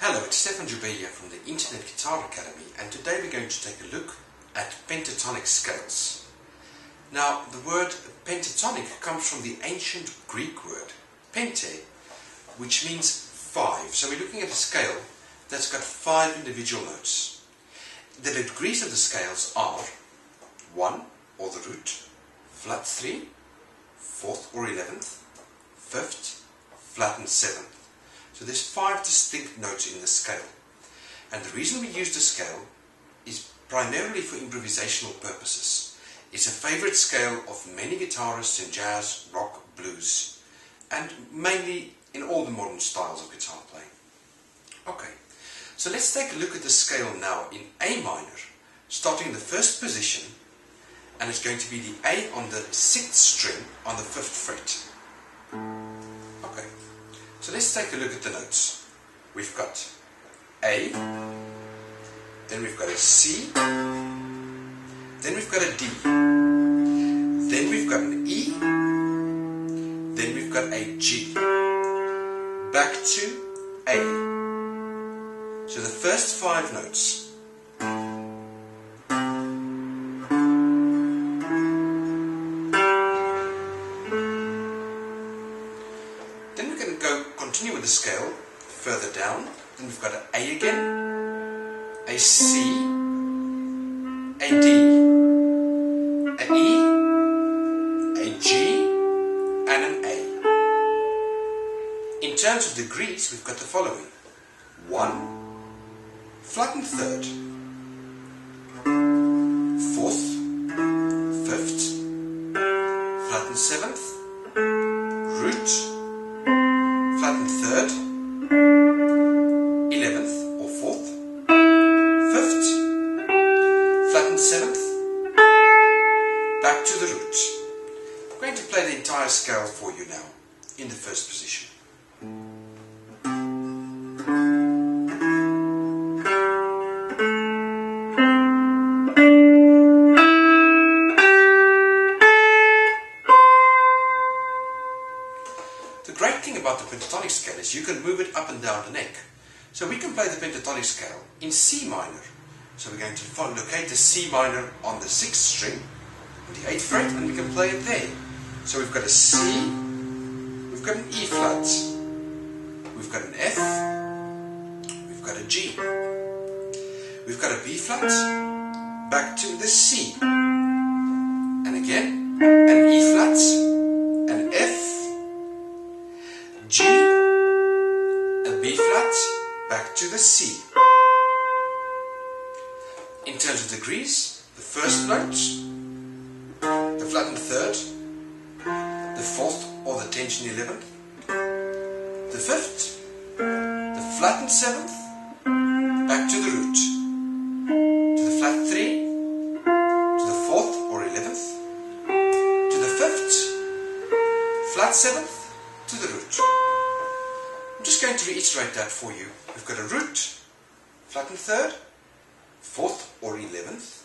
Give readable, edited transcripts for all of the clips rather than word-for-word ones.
Hello, it's Stefan Jubé from the Internet Guitar Academy, and today we're going to take a look at pentatonic scales. Now, the word pentatonic comes from the ancient Greek word pente, which means 5. So we're looking at a scale that's got 5 individual notes. The degrees of the scales are 1, or the root, flat 3, 4th or 11th, 5th, flattened 7th. So there's 5 distinct notes in the scale. And the reason we use the scale is primarily for improvisational purposes. It's a favorite scale of many guitarists in jazz, rock, blues, and mainly in all the modern styles of guitar playing. Okay, so let's take a look at the scale now in A minor, starting in the first position, and it's going to be the A on the 6th string on the 5th fret. Okay. So let's take a look at the notes. We've got A, then we've got a C, then we've got a D, then we've got an E, then we've got a G, back to A. So the first 5 notes. Continue with the scale further down. Then we've got an A again, a C, a D, an E, a G, and an A. In terms of degrees, we've got the following: 1, flattened 3rd, 4th, 5th, flattened 7th, root, flattened 3rd, 11th or 4th, 5th, flattened 7th, back to the root. I'm going to play the entire scale for you now, in the first position. The great thing about the pentatonic scale is you can move it up and down the neck. So we can play the pentatonic scale in C minor. So we're going to locate the C minor on the 6th string, on the 8th fret, and we can play it there. So we've got a C, we've got an E flat, we've got an F, we've got a G, we've got a B flat, back to the C, and again, an E flat, an F, G, a B flat, back to the C. In terms of degrees, the first note, the flattened 3rd, the 4th or the tension 11th, the 5th, the flattened 7th, back to the root, to the flat 3, to the 4th or 11th, to the 5th, flat 7th, to the root. I'm just going to reiterate that for you. We've got a root, flattened 3rd, 4th or 11th.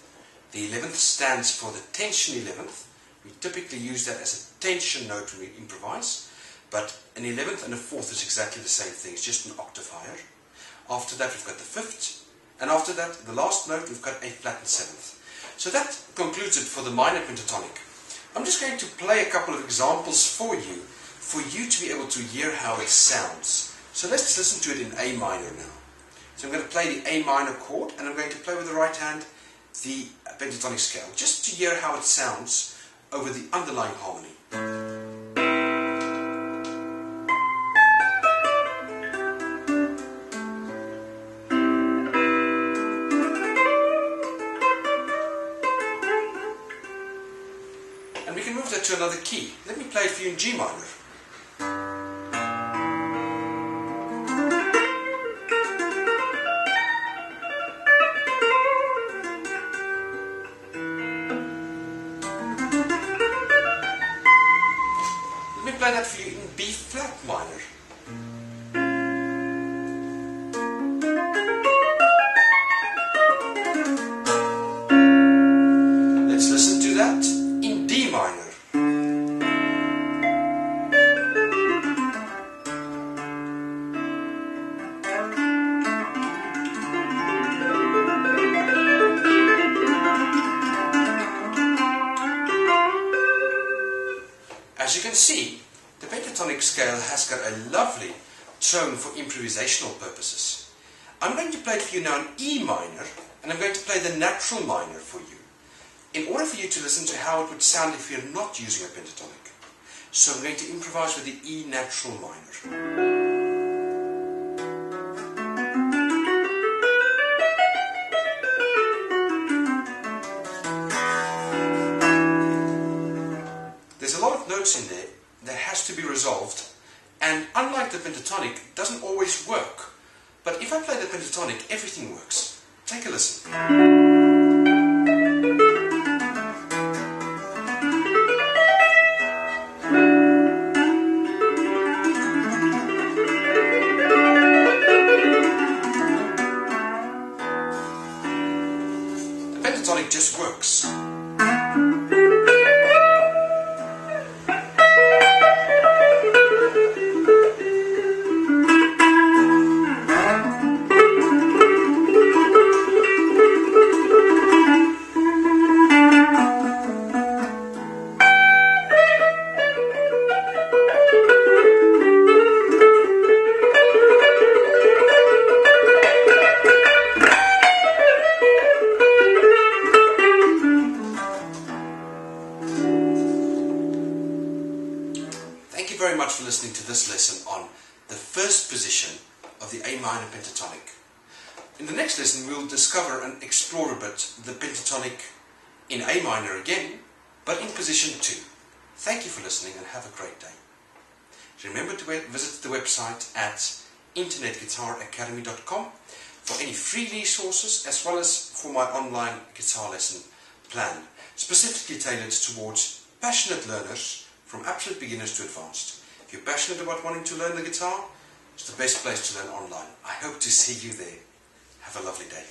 The 11th stands for the tension 11th. We typically use that as a tension note when we improvise, but an 11th and a 4th is exactly the same thing, it's just an octave higher. After that we've got the 5th, and after that, the last note, we've got a flattened 7th. So that concludes it for the minor pentatonic. I'm just going to play a couple of examples for you to be able to hear how it sounds. So let's listen to it in A minor now. So I'm going to play the A minor chord, and I'm going to play with the right hand the pentatonic scale, just to hear how it sounds over the underlying harmony. And we can move that to another key. Let me play it for you in G minor. Play that for you in B flat minor. Let's listen to that in D minor. see, the pentatonic scale has got a lovely tone for improvisational purposes. I'm going to play for you now an E minor, and I'm going to play the natural minor for you, in order for you to listen to how it would sound if you're not using a pentatonic. So I'm going to improvise with the E natural minor. There's a lot of notes in there that has to be resolved, and unlike the pentatonic, it doesn't always work. But if I play the pentatonic, everything works. Take a listen. The pentatonic just works. Thank you very much for listening to this lesson on the first position of the A minor pentatonic. In the next lesson we'll discover and explore a bit the pentatonic in A minor again, but in position 2. Thank you for listening and have a great day. Remember to visit the website at internetguitaracademy.com for any free resources as well as for my online guitar lesson plan, specifically tailored towards passionate learners from absolute beginners to advanced. If you're passionate about wanting to learn the guitar, it's the best place to learn online. I hope to see you there. Have a lovely day.